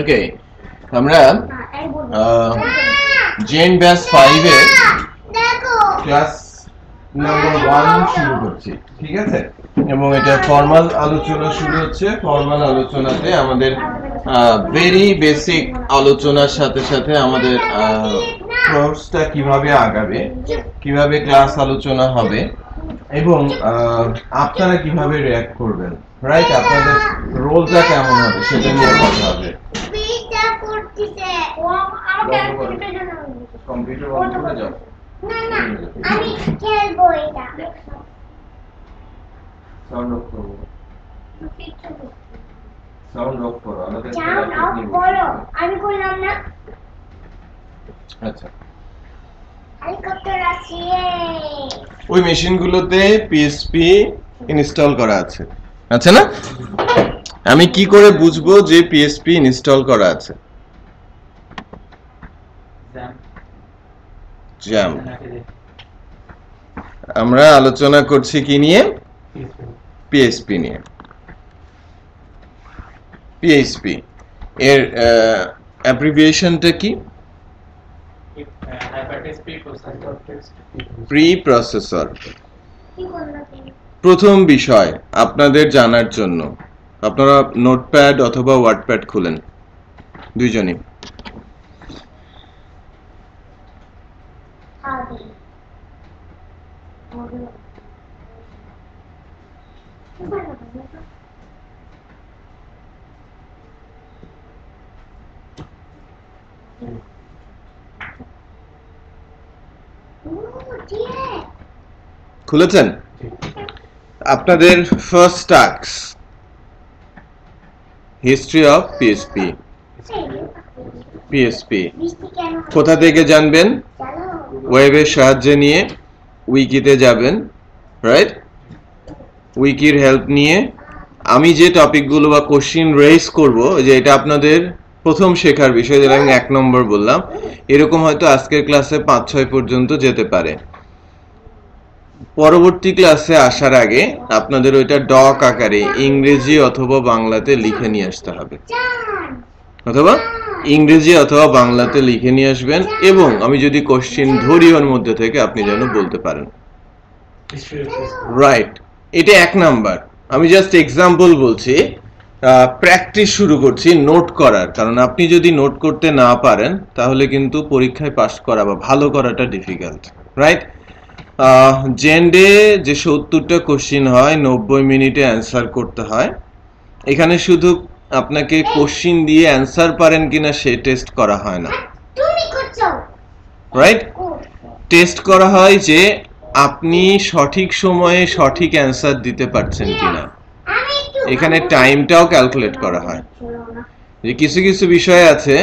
ওকে, আমরা gen batch 5 এর class number 1 শুরু করছি, ঠিক আছে? এবং এটা ফর্মাল আলোচনা শুরু হচ্ছে। ফর্মাল আলোচনাতে আমাদের ভেরি বেসিক আলোচনার সাথে সাথে আমাদের কোর্সটা কিভাবে আগাবে, কিভাবে ক্লাস আলোচনা হবে এবং আপনারা কিভাবে রিঅ্যাক্ট করবেন, রাইট? আপনাদের রোলটা কেমন হবে সেটা নিয়ে কথা হবে। কম্পিউটার বন্ধ করে যাও। না না, আমি খেলবো এটা। সাউন্ড অফ করো। সাউন্ড অফ করো। সাউন্ড অফ করো। আমি করলাম না। আচ্ছা। হেলিকপ্টার আছে। ওই মেশিনগুলোতে পিএসপি ইনস্টল করা আছে, আছে না? আমি কি করে বুঝবো যে পিএসপি ইনস্টল করা আছে? জ্যাম। আমরা আলোচনা করছি কি নিয়ে? পিএসপি নিয়ে। পিএসপি এর অ্যাব্রিভিয়েশনটা কি? Pre processor. প্রথম বিষয় আপনাদের জানার জন্য, আপনারা নোটপ্যাড অথবা ওয়ার্ডপ্যাড খুলেন দুইজনই। খুলেছেন? আপনাদের first task history of PSP. PSP কোথা থেকে জানবেন? ওয়েবের সাহায্যে নিয়ে উইকিতে যাবেন, রাইট? উইকির হেল্প নিয়ে আমি যে টপিকগুলো বা কোশ্চিন রেজ করব, যে এটা আপনাদের প্রথম শেখার বিষয়, যেটা আমি 1 নম্বর বললাম, এরকম হয়তো আজকের ক্লাসে 5-6 পর্যন্ত যেতে পারে। পরবর্তী ক্লাসে আসার আগে আপনাদের ওইটা ডক আকারে ইংরেজি অথবা বাংলাতে লিখে নিয়ে আসতে হবে, অথবা ইংরেজি অথবা বাংলাতে লিখে নিয়ে আসবেন। এবং আমি যদি কোশ্চিন ধরি ওর মধ্যে থেকে, আপনি যেন বলতে পারেন, রাইট? এটা 1 নাম্বার। আমি জাস্ট এক্সাম্পল বলছি, প্র্যাকটিস শুরু করছি নোট করার। কারণ আপনি যদি নোট করতে না পারেন তাহলে কিন্তু পরীক্ষায় পাস করা বা ভালো করাটা ডিফিকাল্ট, রাইট? জেন্ডে যে 70টা কোশ্চিন হয়, 90 মিনিটে অ্যান্সার করতে হয়। এখানে শুধু আপনাকে কোশ্চিন দিয়ে অ্যান্সার পারেন কিনা সে টেস্ট করা হয় না, রাইট? টেস্ট করা হয় যে আপনি সঠিক সময়ে সঠিক অ্যান্সার দিতে পারছেন কিনা। এখানে টাইমটাও ক্যালকুলেট করা হয়। যে কিছু কিছু বিষয় আছে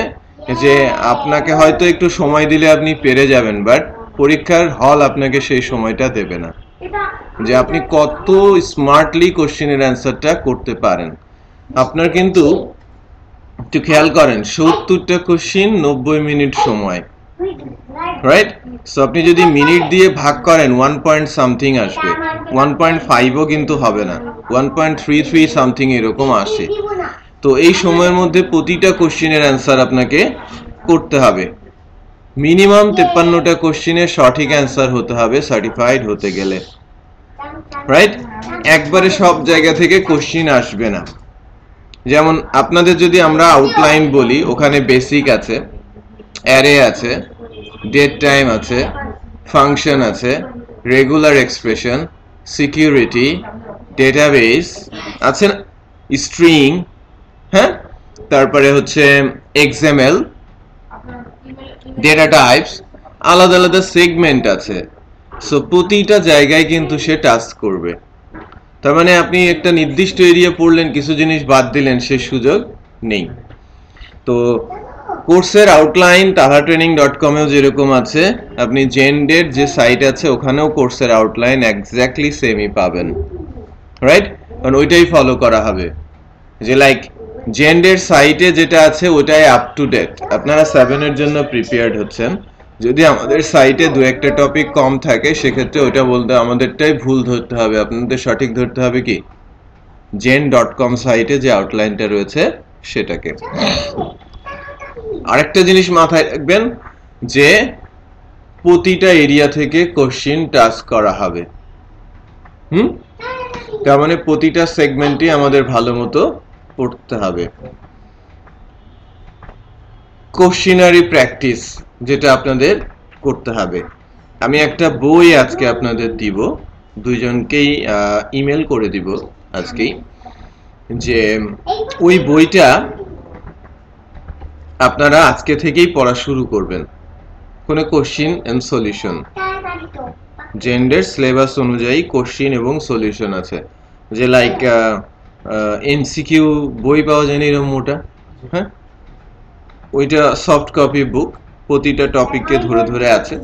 যে আপনাকে হয়তো একটু সময় দিলে আপনি পেরে যাবেন, বাট পরীক্ষার হল আপনাকে সেই সময়টা দেবে না, যে আপনি কত স্মার্টলি কোশ্চেনের অ্যান্সারটা করতে পারেন। আপনার কিন্তু একটু খেয়াল করেন, 70টা কোশ্চিন, 90 মিনিট সময়, রাইট? সো আপনি যদি মিনিট দিয়ে ভাগ করেন 1 পয়েন্ট সামথিং আসবে, 1.5ও কিন্তু হবে না, 1.33 সামথিং এরকম আসে। তো এই সময়ের মধ্যে প্রতিটা কোশ্চিনের অ্যান্সার আপনাকে করতে হবে। মিনিমাম 53টা কোশ্চিনের সঠিক অ্যান্সার হতে হবে সার্টিফাইড হতে গেলে, রাইট? একবারে সব জায়গা থেকে কোশ্চিন আসবে না। যেমন আপনাদের যদি আমরা আউটলাইন বলি, ওখানে বেসিক আছে, অ্যারে আছে, ডেট টাইম আছে, ফাংশন আছে, রেগুলার এক্সপ্রেশন, সিকিউরিটি, ডেটাবেস আছে, স্ট্রিং, হ্যাঁ, তারপরে হচ্ছে এক্সএমএল, ডেটা টাইপস, আলাদা আলাদা সেগমেন্ট আছে। সো প্রতিটা জায়গায় কিন্তু সে টাস্ক করবে। তার মানে আপনি একটা নির্দিষ্ট এরিয়া পড়লেন, কিছু জিনিস বাদ দিলেন, সে সুযোগ নেই। তো কোর্সের আউটলাইন tahatraining.com এও যেরকম আছে, আপনি জেন্ডের যে সাইট আছে ওখানেও কোর্সের আউটলাইন এক্স্যাক্টলি সেমই পাবেন, রাইট? কারণ ওইটাই ফলো করা হবে। যে লাইক জেন্ডের সাইটে যেটা আছে ওটাই আপ টু ডেট। আপনারা 7 এর জন্য প্রিপেয়ার্ড হচ্ছেন, যদি আমাদের সাইটে 2-1টা টপিক কম থাকে সেক্ষেত্রে ওটা বলতে আমাদেরটাই ভুল ধরতে হবে, আপনাদের সঠিক ধরতে হবে কি, jen.com সাইটে যে আউটলাইনটা রয়েছে সেটাকে। আরেকটা জিনিস মাথায় রাখবেন যে প্রতিটা এরিয়া থেকে কোশ্চেন টাস্ক করা হবে। তার মানে প্রতিটা সেগমেন্টই আমাদের ভালো মতো পড়তে হবে। কোশ্চেনারি প্র্যাকটিস যেটা আপনাদের করতে হবে। আমি একটা বই আজকে আপনাদের দিব, দুইজনকেই ইমেল করে দিব আজকেই, যে ওই বইটা আপনারা আজকে থেকেই পড়া শুরু করবেন। কোনো question and solution, gender syllabus অনুযায়ী কোশ্চেন এবং সলিউশন আছে, যে লাইক এমসিকিউ বই পাওয়া যায় না এরকম মোটা, হ্যাঁ ওইটা সফট কপি বুক, প্রতিটা টপিককে ধরে ধরে আছে,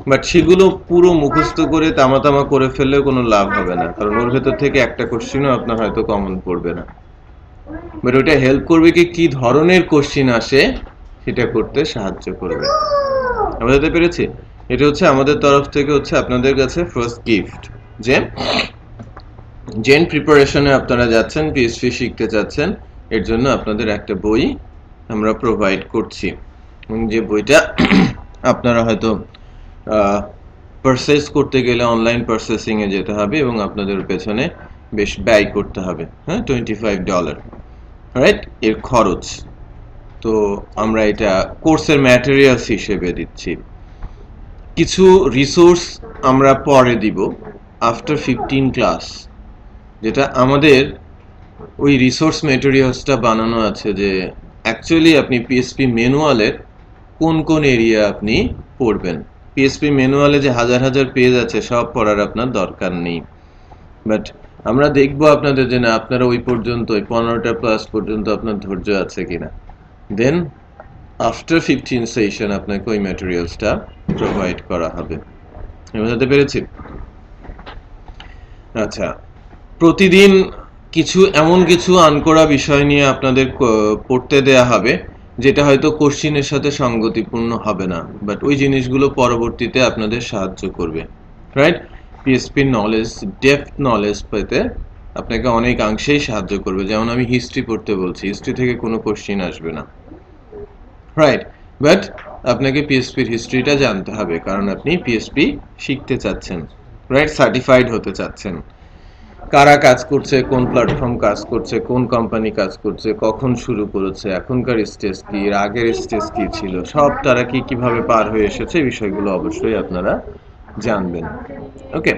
বাট সেগুলো পুরো মুখস্থ করে তামা তামা করে ফেললে কোনো লাভ হবে না, কারণ ওর ভেতর থেকে একটা কোশ্চেনও আপনার হয়তো কমন পড়বে না। বাট ওইটা হেল্প করবে কি ধরনের কোশ্চেন আসে সেটা করতে সাহায্য করবে। বুঝতে পেরেছি? এটা হচ্ছে আমাদের তরফ থেকে হচ্ছে আপনাদের কাছে ফার্স্ট গিফট, যে জেন প্রিপারেশনে আপনারা যাচ্ছেন, পিএসপি শিখতে চাচ্ছেন, এর জন্য আপনাদের একটা বই আমরা প্রোভাইড করছি, এবং যে বইটা আপনারা হয়তো পারচেজ করতে গেলে অনলাইন পারচেসিং এ যেতে হবে এবং আপনাদের পেছনে বেশ ব্যয় করতে হবে, হ্যাঁ $25, রাইট, এর খরচ। তো আমরা এটা কোর্সের ম্যাটেরিয়ালস হিসেবে দিচ্ছি। কিছু রিসোর্স আমরা পরে দিব আফটার 15 ক্লাস, যেটা আমাদের ওই রিসোর্স ম্যাটেরিয়ালসটা বানানো আছে, যে অ্যাকচুয়ালি আপনি পিএসপি ম্যানুয়ালের কোন কোন এরিয়া আপনি পড়বেন। পিএসপি ম্যানুয়ালে যে হাজার হাজার পেজ আছে সব পড়ার আপনার দরকার নেই, বাট আমরা দেখবো আপনাদের যে না আপনারা ওই পর্যন্ত 15টা ক্লাস পর্যন্ত আপনার ধৈর্য আছে কিনা, দেন আফটার 15 সেশন আপনাকে ওই ম্যাটেরিয়ালসটা প্রোভাইড করা হবে। বুঝতে পেরেছি? আচ্ছা, প্রতিদিন এমন কিছু আনকরা বিষয় নিয়ে আপনাদের পড়তে দেয়া হবে যেটা হয়তো কোশ্চেনের সাথে সঙ্গতিপূর্ণ হবে না, বাট ওই জিনিসগুলো পরবর্তীতে আপনাদের সাহায্য করবে, right? PSP knowledge, depth knowledge পেতে আপনাকে অনেকাংশেই সাহায্য করবে। যেমন আমি হিস্ট্রি পড়তে বলছি, হিস্ট্রি থেকে কোনো কোশ্চেন আসবে না, রাইট, বাট আপনাকে পিএসপির হিস্ট্রিটা জানতে হবে, কারণ আপনি পিএসপি শিখতে চাচ্ছেন, রাইট, সার্টিফাইড হতে চাচ্ছেন। কারা কাজ করছে, কোন প্ল্যাটফর্ম কাজ করছে, কোন কোম্পানি কাজ করছে, কখন শুরু করেছে, এখনকার স্টেজ কি, এর আগের স্টেজ কি ছিল, সব তারা কিভাবে পার হয়ে এসেছে, এই বিষয়গুলো অবশ্যই আপনারা জানবেন। ওকে,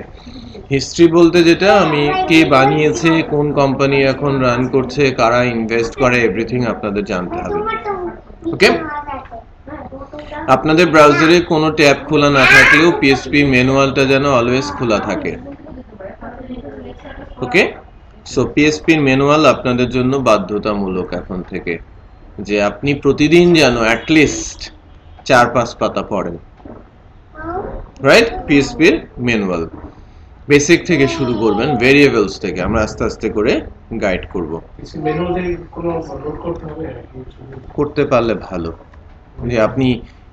হিস্ট্রি বলতে যেটা আমি কে বানিয়েছে, কোন কোম্পানি এখন রান করছে, কারা ইনভেস্ট করে, এভরিথিং আপনাদের জানতে হবে। ওকে, আপনাদের ব্রাউজারে কোনো ট্যাব খোলা না থাকলেও পিএসপি ম্যানুয়ালটা যেন অলওয়েজ খোলা থাকে। ওকে, সো পিএসপি ম্যানুয়াল আপনাদের জন্য বাধ্যতামূলক এখন থেকে, যে আপনি প্রতিদিন যেন অ্যাটলিস্ট 4-5 পাতা পড়েন, রাইট? পিএসপির ম্যানুয়াল বেসিক থেকে শুরু করবেন, ভেরিয়েবলস থেকে আমরা আস্তে আস্তে করে গাইড করব। করতে পারলে ভালো, যে আপনি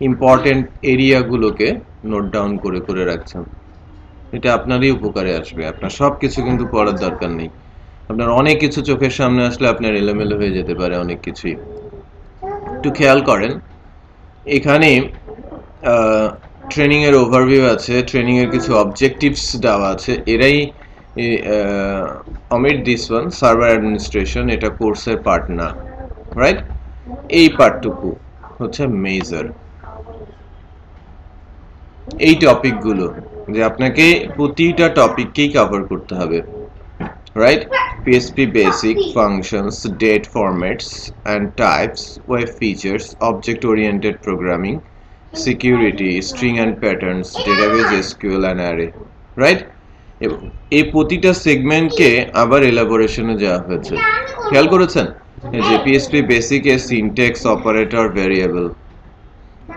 ইম্পর্টেন্ট এরিয়াগুলোকে নোট ডাউন করে করে রাখছেন, এটা আপনারই উপকারে আসবে। আপনার সব কিছু কিন্তু পড়ার দরকার নেই, আপনার অনেক কিছু চোখের সামনে আসলে আপনার এলোমেলো হয়ে যেতে পারে অনেক কিছুই। একটু খেয়াল করেন, এখানে ট্রেনিং এর ওভারভিউ আছে, ট্রেনিং এর কিছু অবজেক্টিভস দেওয়া আছে, এরাই omit this one server administration, এটা কোর্সের পার্ট না, রাইট? এই পার্টটুকু হচ্ছে মেজর। এই টপিকগুলো যে আপনাকে প্রতিটা টপিককেই কভার করতে হবে, right? PHP basic functions, date formats and types, web features, object oriented programming, security, string and patterns, database, SQL and array, right? এই প্রতিটা সেগমেন্টকে আবার এলাবোরেশনে যাওয়া হয়েছে, খেয়াল করেছেন? যে PHP basic এ syntax, operator, variable,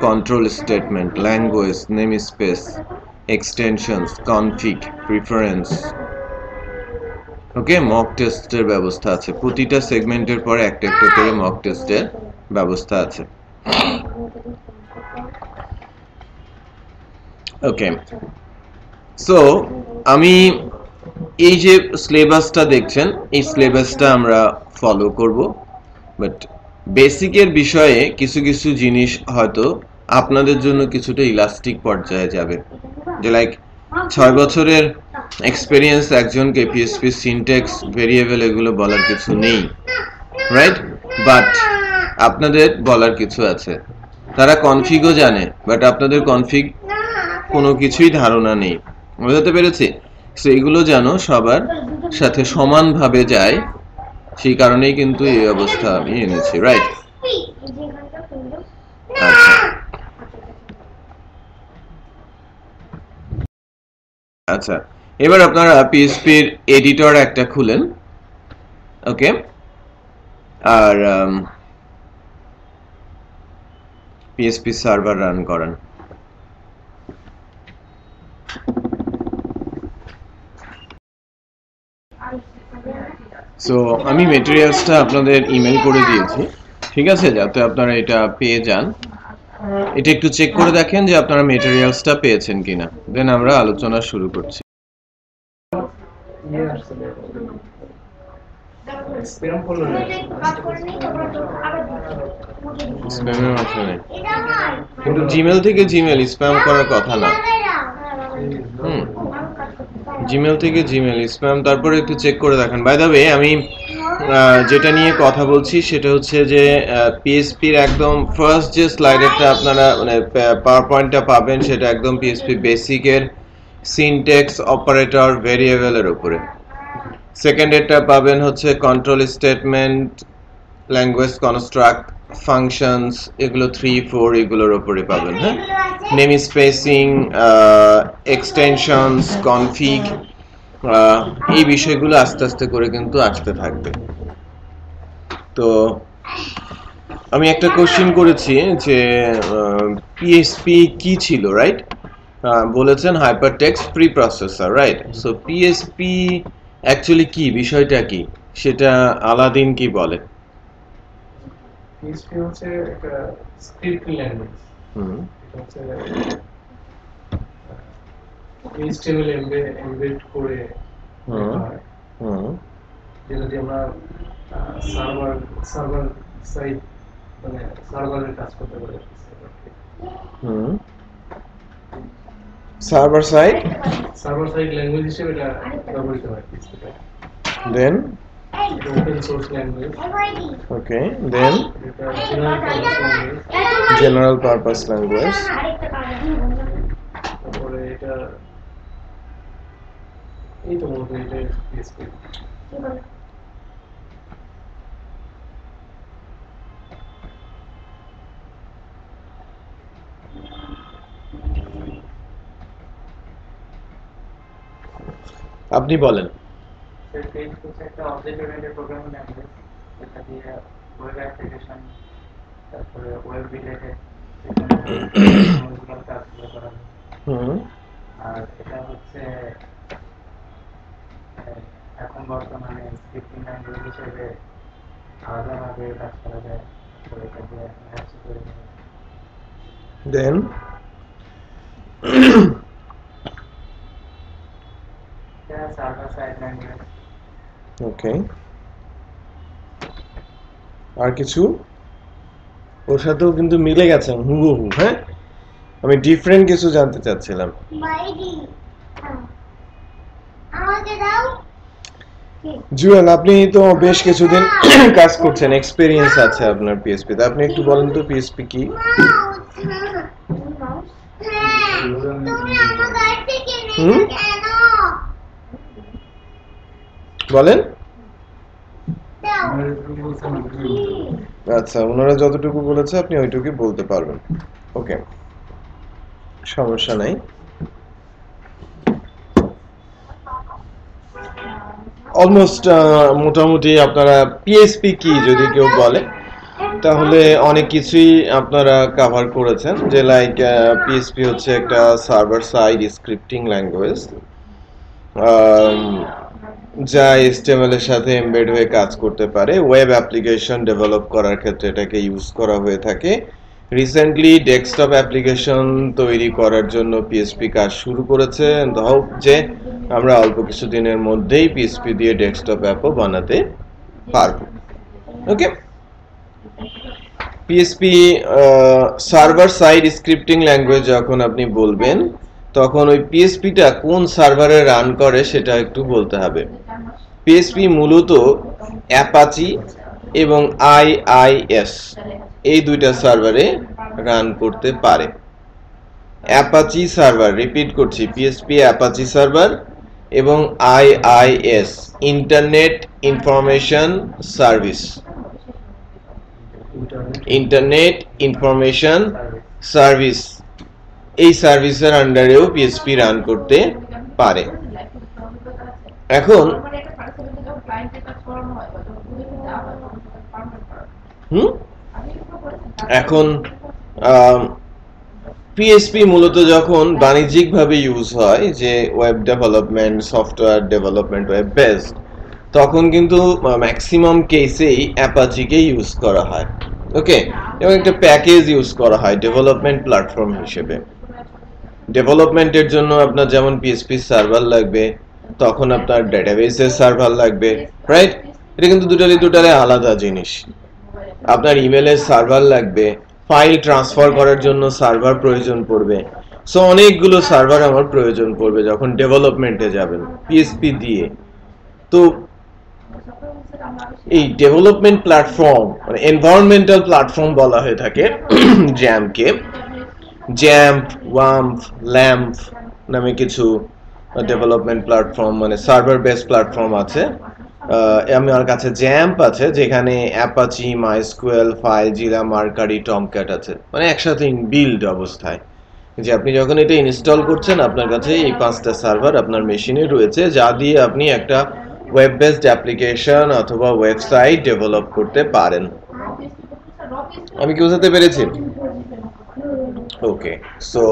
control statement, language, namespace, extensions, config, preference, ওকে, mock টেস্টের ব্যবস্থা আছে, প্রতিটা সেগমেন্টের পরে একটা একটা করে মক টেস্টের ব্যবস্থা আছে। ওকে, সো আমি এই যে সিলেবাসটা দেখছেন, এই সিলেবাসটা আমরা ফলো করব, বাট বেসিকের বিষয়ে কিছু কিছু জিনিস হয়তো আপনাদের জন্য কিছুটা ইলাস্টিক পর্যায়ে যাবে, যে লাইক 6 বছরের এক্সপেরিয়েন্স একজনকে পিএসপি সিনট্যাক্স ভেরিয়েবল এগুলো বলার কিছু নেই, রাইট? বাট আপনাদের বলার কিছু আছে। তারা কনফিগও জানে, বাট আপনাদের কনফিগ কোনো কিছুই ধারণা নেই। বুঝতে পেরেছি? সো এগুলো যেন সবার সাথে সমানভাবে যায়, সেই কারণেই কিন্তু এই অবস্থা আমি এনেছি, রাইট? আচ্ছা আচ্ছা, এবার আপনারা পিএসপির এডিটর একটা খুলেন, ওকে? আর পিএসপি সার্ভার রান করেন। সো আমি মেটেরিয়ালসটা আপনাদের ইমেল করে দিয়েছি, ঠিক আছে, যাতে আপনারা এটা পেয়ে যান। এটা একটু চেক করে দেখেন যে আপনারা মেটেরিয়ালসটা পেয়েছেন কিনা, দেন আমরা আলোচনা শুরু করছি। স্প্যামের অপশন নেই, কিন্তু জিমেল থেকে জিমেল স্প্যাম করার কথা না। জিমেল থেকে জিমেল স্প্যাম, তারপরে একটু চেক করে দেখেন। বাই দ্য ওয়ে, আমি যেটা নিয়ে কথা বলছি সেটা হচ্ছে যে পিএসপির একদম ফার্স্ট যে স্লাইডেরটা আপনারা মানে পাওয়ার পয়েন্টটা পাবেন, সেটা একদম পিএসপি বেসিকের সিনট্যাক্স অপারেটর ভেরিয়েবলের উপরে। সেকেন্ডেরটা পাবেন হচ্ছে control statement, language construct, functions, এগুলো 3, 4 এগুলোর উপরে পাবেন। হ্যাঁ, নেম স্পেসিং, এক্সটেনশনস, কনফিগ, এই বিষয়গুলো আস্তে আস্তে করে কিন্তু আসতে থাকবে। তো আমি একটা কোশ্চেন করেছি যে পিএসপি কি ছিল, রাইট? বলেছেন hypertext pre processor, right? So PSP actually কি, বিষয়টা কি, সেটা আলাদিন কি বলে? পিএসপি হচ্ছে একটা স্ক্রিপ্টিং ল্যাঙ্গুয়েজ। এটা হচ্ছে HTML এমবেড করে যেটা দিয়ে আমরা সার্ভার সাইড মানে সার্ভারের কাজ করতে পারি। সার্ভার সাইড ল্যাঙ্গুয়েজ হিসেবে এটা ব্যবহৃত হয়। দেন ওপেন সোর্স ল্যাঙ্গুয়েজ, ওকে, দেন জেনারেল পারপাস ল্যাঙ্গুয়েজ, তারপরে এটা এই তো মূলত এটা পিএসপি। আপনি বলেন। একটা অবজেক্ট ওরিয়েন্টেড প্রোগ্রামিং ল্যাঙ্গুয়েজ, যেটা দিয়ে ওয়েব অ্যাপ্লিকেশন, তারপরে ওয়েব রিলেটেড কাজগুলো করা হয়। আর এটা হচ্ছে এখন বর্তমানে স্ক্রিপ্টিং ল্যাঙ্গুয়েজ হিসেবে আলাদাভাবে কাজ করা যায়। এটা দিয়ে অ্যাপস তৈরি করা যায়। দেন সার্ভার সাইড ল্যাঙ্গুয়েজ। ওকে, আর কিছু? ওর সাথেও কিন্তু মিলে গেছে হুবহু। হ্যাঁ, আমি ডিফারেন্ট কিছু জানতে চাচ্ছিলাম। জুয়েল, আপনি তো বেশ কিছুদিন কাজ করছেন, এক্সপেরিয়েন্স আছে আপনার পিএসপি তে, আপনি একটু বলেন তো পিএসপি কি? বলেন। আচ্ছা, ওনারা যতটুকু বলেছে আপনি ওইটুকুই বলতে পারবেন। ওকে, সমস্যা নাই। অলমোস্ট মোটামুটি আপনারা পিএসপি কি যদি কেউ বলে তাহলে অনেক কিছুই আপনারা কভার করেছেন, যে লাইক পিএসপি হচ্ছে একটা সার্ভার সাইড স্ক্রিপ্টিং ল্যাঙ্গুয়েজ, যা HTML এর সাথে এমবেড হয়ে কাজ করতে পারে। ওয়েব অ্যাপ্লিকেশন ডেভেলপ করার ক্ষেত্রে এটাকে ইউজ করা হয়ে থাকে। রিসেন্টলি ডেস্কটপ অ্যাপ্লিকেশন তৈরি করার জন্য পিএসপি কাজ শুরু করেছে। হোপ যে আমরা অল্প কিছু দিনের মধ্যেই পিএসপি দিয়ে ডেস্কটপ অ্যাপও বানাতে পারবো। Okay, PHP server side scripting language যখন আপনি বলবেন তখন ওই পিএসপিটা কোন সার্ভারে রান করে সেটা একটু বলতে হবে। পিএসপি মূলত অ্যাপাচি এবং আইআইএস এই দুইটা সার্ভারে রান করতে পারে। অ্যাপাচি সার্ভার, রিপিট করছি, পিএসপি অ্যাপাচি সার্ভার এবং IIS internet information service, internet information service, এই সার্ভিসের আন্ডারেও পিএসপি রান করতে পারে। এখন এখন পিএসপি মূলত যখন বাণিজ্যিকভাবে ইউজ হয়, যে web development, software development, web based, তখন কিন্তু ম্যাক্সিমাম কেসেই অ্যাপাচিকে ইউজ করা হয়। ওকে, এবং একটা প্যাকেজ ইউজ করা হয় ডেভেলপমেন্ট প্ল্যাটফর্ম হিসেবে। ডেভেলপমেন্টের জন্য আপনার যেমন পিএসপি সার্ভার লাগবে, তখন আপনার ডেটাবেসের সার্ভার লাগবে, রাইট? এটা কিন্তু দুটারে আলাদা জিনিস। আপনার ইমেলের সার্ভার লাগবে, ফাইল ট্রান্সফার করার জন্য সার্ভার প্রয়োজন পড়বে। সো অনেকগুলো সার্ভার আমার প্রয়োজন পড়বে যখন ডেভেলপমেন্টে যাবেন পিএসপি দিয়ে। তো এই ডেভেলপমেন্ট প্ল্যাটফর্ম মানে এনভায়রনমেন্টাল প্ল্যাটফর্ম বলা হয়ে থাকে জ্যামকে। জ্যাম্প, ওয়াম্প, ল্যাম্প নামে কিছু ডেভেলপমেন্ট প্ল্যাটফর্ম মানে সার্ভার বেস প্ল্যাটফর্ম আছে। আমার কাছে জ্যাম্প আছে যেখানে অ্যাপাচি, মাইস্কুয়েল, ফাইলজিলা, মার্কারি, টমক্যাট আছে, মানে একসাথে ইনবিল্ড অবস্থায়। যে আপনি যখন এটা ইনস্টল করছেন আপনার কাছে এই 5টা সার্ভার আপনার মেশিনে রয়েছে, যা দিয়ে আপনি একটা ওয়েব বেসড অ্যাপ্লিকেশন অথবা ওয়েবসাইট ডেভেলপ করতে পারেন। আমি কি বোঝাতে পেরেছি? ওকে, সো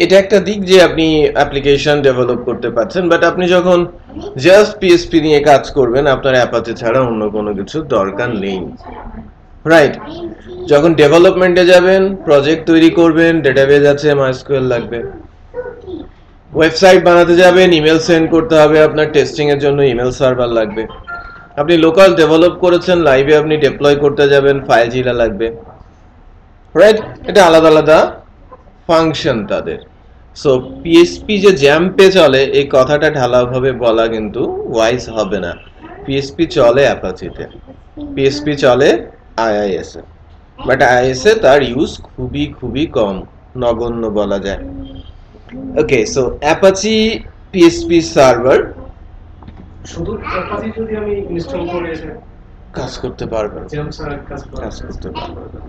এটা একটা দিক যে আপনি অ্যাপ্লিকেশন ডেভেলপ করতে পারছেন, বাট আপনি যখন জাস্ট পিএসপি নিয়ে কাজ করবেন আপনার অ্যাপাচি ছাড়া অন্য কোনো কিছু দরকার নেই, রাইট? যখন ডেভেলপমেন্টে যাবেন, প্রজেক্ট তৈরি করবেন, ডেটাবেস আছে, মাইস্কুয়েল লাগবে। ওয়েবসাইট বানাতে যাবেন, ইমেল সেন্ড করতে হবে, আপনার টেস্টিং এর জন্য ইমেল সার্ভার লাগবে। আপনি লোকাল ডেভেলপ করেছেন, লাইভে আপনি ডিপ্লয় করতে যাবেন, ফাইলজিলা লাগবে, রাইট? এটা আলাদা আলাদা ফাংশন তাদের। সো পিএসপি যে জ্যাম্পে চলে এই কথাটা ঢালাওভাবে বলা কিন্তু ওয়াইজ হবে না। পিএসপি চলে অ্যাপাচিতে, পিএসপি চলে আইআইএস এ, বাট আইআইএস এ তার ইউজ খুবই খুবই কম, নগণ্য বলা যায়। ওকে, সো অ্যাপাচি পিএসপি সার্ভার শুধু অ্যাপাচি যদি আমি ইনস্টল করে কাজ করতে পারবেন, কাজ করতে পারবেন।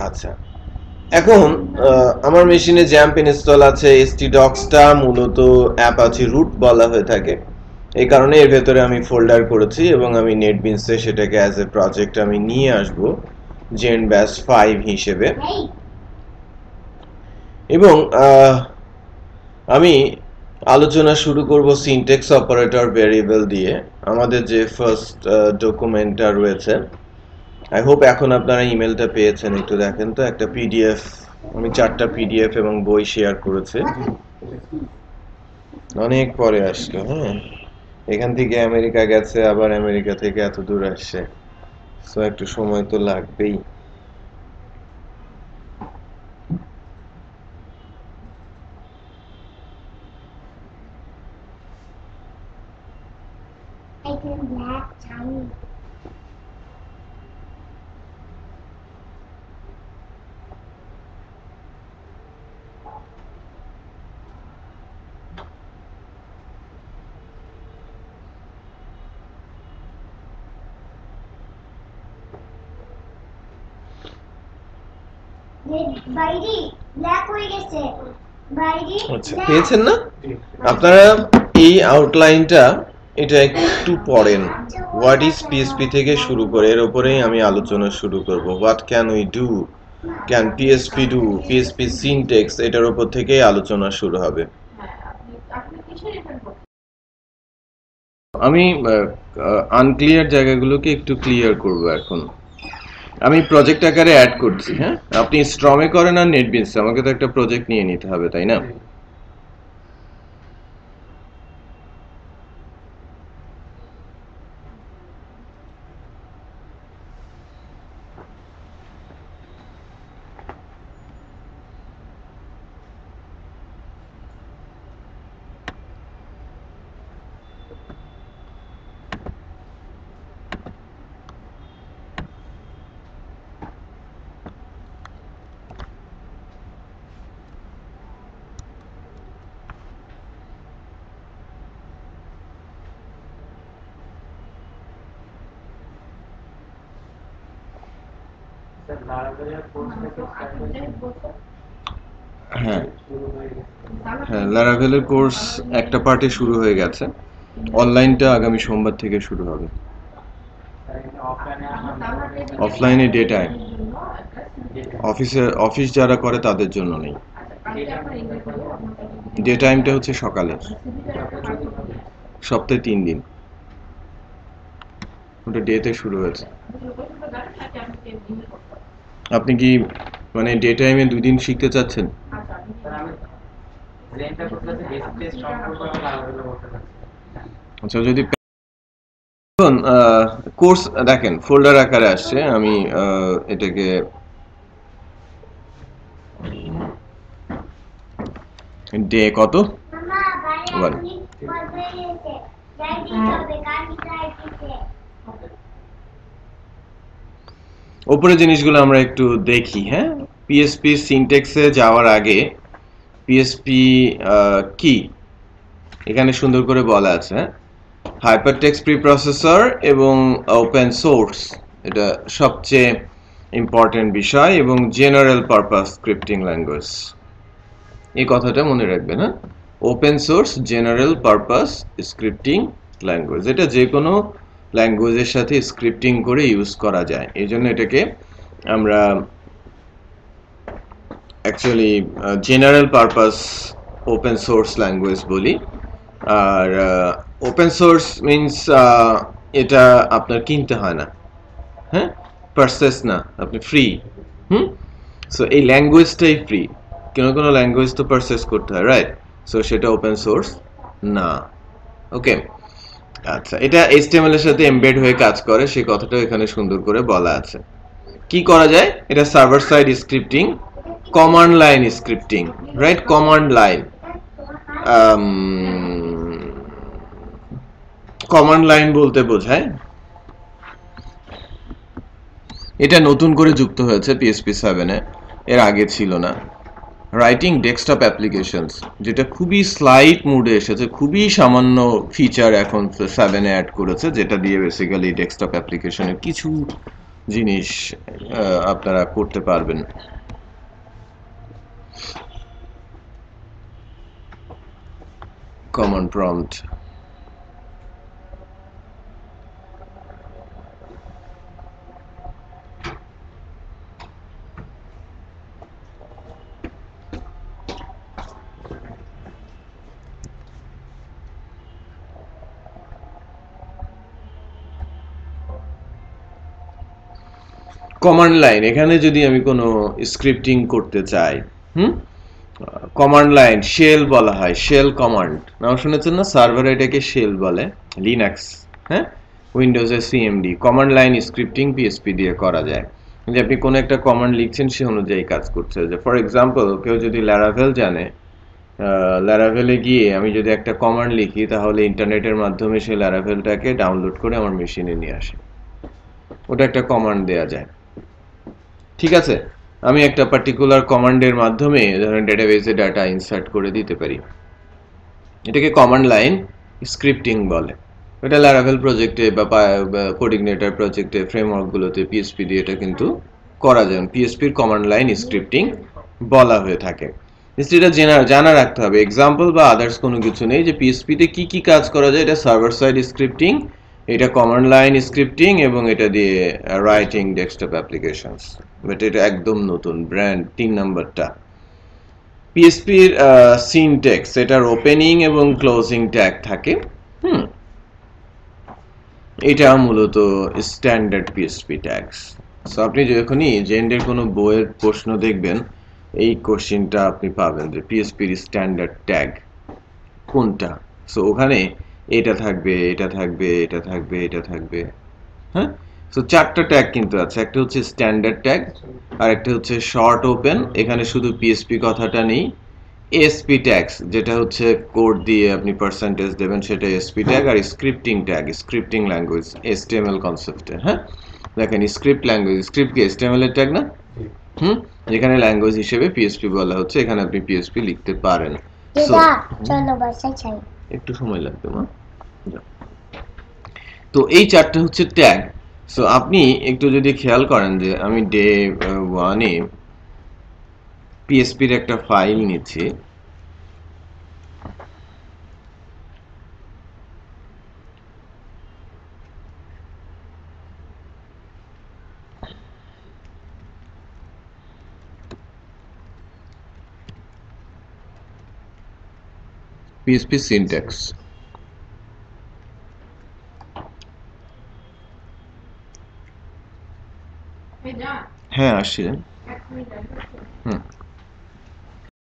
আচ্ছা, এখন আমার মেশিনে জ্যাম্প ইনস্টল আছে। htdocsটা মূলত অ্যাপাচি রুট বলা হয়ে থাকে, এই কারণে এর ভেতরে আমি ফোল্ডার করেছি এবং আমি নেটবিনসে সেটাকে অ্যাজ এ প্রজেক্ট আমি নিয়ে আসব জেনব্যাশ 5 হিসেবে। এবং আমি আলোচনা শুরু করব সিনট্যাক্স অপারেটর ভেরিয়েবল দিয়ে। আমাদের যে ফার্স্ট ডকুমেন্টটা রয়েছে, আই হোপ এখন আপনারা ইমেলটা পেয়েছেন, একটু দেখেন তো। একটা পিডিএফ, আমি 4টা পিডিএফ এবং বই শেয়ার করেছি, অনেক পরে আসলো। হ্যাঁ, এখান থেকে আমেরিকা গেছে, আবার আমেরিকা থেকে এত দূর আসছে, সো একটু সময় তো লাগবেই। আচ্ছা, পেয়েছেন না আপনারা? এই আউটলাইনটা এটা একটু পড়েন। হোয়াট ইজ পিএসপি থেকে শুরু করে এর উপরেই আমি আলোচনা শুরু করব। What can we do, can PSP do, PSP syntax, এটার উপর থেকেই আলোচনা শুরু হবে। আমি আনক্লিয়ার জায়গাগুলোকে একটু ক্লিয়ার করব এখন। আমি প্রজেক্ট আকারে অ্যাড করছি। হ্যাঁ, আপনি স্ট্রমে করেন আর নেটবিনসে, আমাকে তো একটা প্রজেক্ট নিয়ে নিতে হবে, তাই না? স্যার লারাভেলের কোর্স থেকে স্টার্ট হয়েছে, হ্যাঁ শুরু হয়ে গেছে। হ্যাঁ, ল্যারাভেলের কোর্স একটা পার্টে শুরু হয়ে গেছে, অনলাইনটা আগামী সোমবার থেকে শুরু হবে। স্যার এখানে অফলাইনে আসলে অফলাইনে ডে টাইম, অফিস যারা করে তাদের জন্য নেই। ডে টাইমটা হচ্ছে সকালে, সপ্তাহে 3 দিন, ওটা ডেতে শুরু হয়েছে। আপনি কি মানে ডে টাইমে 2 দিন শিখতে চাচ্ছেন? স্যার আমি ব্রেনটা করতেছে বেসিক টেস্ট সম্পর্কে আমি লারাভেলে বলতে চাচ্ছি। আচ্ছা, যদি এখন কোর্স দেখেন ফোল্ডার আকারে আসছে, আমি এটাকে ডে কত বল উপরে জিনিসগুলো আমরা একটু দেখি। হ্যাঁ, পিএসপি সিনট্যাক্সে যাওয়ার আগে পিএসপি কি এখানে সুন্দর করে বলা আছে, হাইপারটেক্সট প্রিপ্রসেসর এবং ওপেন সোর্স, এটা সবচেয়ে ইম্পর্টেন্ট বিষয়, এবং জেনারেল পারপাস স্ক্রিপ্টিং ল্যাঙ্গুয়েজ, এই কথাটা মনে রাখবেন। হ্যাঁ, open source general purpose scripting language, এটা যে কোনো ল্যাঙ্গুয়েজের সাথে স্ক্রিপ্টিং করে ইউজ করা যায়, এই জন্য এটাকে আমরা actually general purpose open source language বলি। আর ওপেন সোর্স মিনস এটা আপনার কিনতে হয় না, হ্যাঁ, পারচেস না, আপনি ফ্রি। সো এই ল্যাঙ্গুয়েজটাই ফ্রি, কোনো ল্যাঙ্গুয়েজ তো পারচেস করতে হয়, রাইট? সো সেটা ওপেন সোর্স না। ওকে, আচ্ছা, এটা HTML এর সাথে এমবেড হয়ে কাজ করে, সেই কথাটা এখানে সুন্দর করে বলা আছে। কি করা যায়? এটা server side scripting, command line scripting, right? Command line, command line বলতে বোঝায়, এটা নতুন করে যুক্ত হয়েছে PHP 7 এ, এর আগে ছিল না। রাইটিং ডেস্কটপ অ্যাপ্লিকেশনস, যেটা খুবই স্লাইট মুডে এসেছে, খুবই সামান্য ফিচার এখন 7 এ অ্যাড করেছে, যেটা দিয়ে বেসিক্যালি ডেস্কটপ অ্যাপ্লিকেশনের কিছু জিনিস আপনারা করতে পারবেন। কমান্ড প্রম্পট, কমান্ড লাইন, এখানে যদি আমি কোনো স্ক্রিপ্টিং করতে চাই, কমান্ড লাইন শেল বলা হয়, শেল কমান্ড নাম শুনেছেন না? সার্ভারে এটাকে শেল বলে, লিনাক্স, হ্যাঁ, উইন্ডোজে CMD. Command line scripting PHP দিয়ে করা যায়, যে আপনি কোনো একটা কমান্ড লিখছেন, সে অনুযায়ী কাজ করছে। যে ফর এক্সাম্পল, কেউ যদি ল্যারাভেল জানে, ল্যারাভেলে গিয়ে আমি যদি একটা কমান্ড লিখি, তাহলে ইন্টারনেটের মাধ্যমে সেই ল্যারাভেলটাকে ডাউনলোড করে আমার মেশিনে নিয়ে আসে, ওটা একটা কমান্ড দেয়া যায়। ঠিক আছে, আমি একটা পার্টিকুলার কমান্ডের মাধ্যমে ধরেন ডেটাবেসে ডাটা ইনসার্ট করে দিতে পারি, এটাকে কমান্ড লাইন স্ক্রিপ্টিং বলে। এটা ল্যারাভেল প্রজেক্টে বা কোঅর্ডিনেটর প্রজেক্টে, ফ্রেমওয়ার্কগুলোতে পিএসপি দিয়ে এটা কিন্তু করা যায়, পিএসপির কমান্ড লাইন স্ক্রিপ্টিং বলা হয়ে থাকে। এটা জানা রাখতে হবে, এক্সাম্পল বা আদার্স কোনো কিছু নেই, যে পিএসপিতে কি কি কাজ করা যায়। এটা সার্ভার সাইড স্ক্রিপ্টিং, এটা কমান্ড লাইন স্ক্রিপ্টিং, এবং এটা দিয়ে রাইটিং ডেস্কটপ অ্যাপ্লিকেশনস। বাট এটা একদম নতুন ব্র্যান্ড, 3 নাম্বারটা। পিএসপির সিনট্যাক্স, এটার ওপেনিং এবং ক্লোজিং ট্যাগ থাকে। এটা মূলত স্ট্যান্ডার্ড পিএসপি ট্যাগস। সো আপনি যখনই জেন্ডের কোনো বইয়ের প্রশ্ন দেখবেন, এই কোশ্চেনটা আপনি পাবেন যে পিএসপির স্ট্যান্ডার্ড ট্যাগ কোনটা। সো ওখানে এটা থাকবে, এটা থাকবে, এটা থাকবে, এটা থাকবে, হ্যাঁ। সো 4টা ট্যাগ কিন্তু আছে, একটা হচ্ছে স্ট্যান্ডার্ড ট্যাগ, আর একটা হচ্ছে শর্ট ওপেন, এখানে শুধু পিএসপি কথাটা নেই। এসপি ট্যাগস, যেটা হচ্ছে কোড দিয়ে আপনি পার্সেন্টেজ দেবেন, সেটা এসপি ট্যাগ। আর scripting tag, scripting language, HTML কনসেপ্টে, হ্যাঁ। দেখেন স্ক্রিপ্ট ল্যাঙ্গুয়েজ, স্ক্রিপ্ট কি HTML এর ট্যাগ না? যেখানে ল্যাঙ্গুয়েজ হিসেবে পিএসপি বলা হচ্ছে, এখানে আপনি পিএসপি লিখতে পারেন। চলো বাসায় যাই, একটু সময় লাগবে মা। তো এই 4টা হচ্ছে ট্যাগ। সো আপনি একটু যদি খেয়াল করেন যে আমি ডে 1-এ পিএসপির একটা ফাইল নিচ্ছি। PSP syntax. হ্যাঁ আসছি। হুম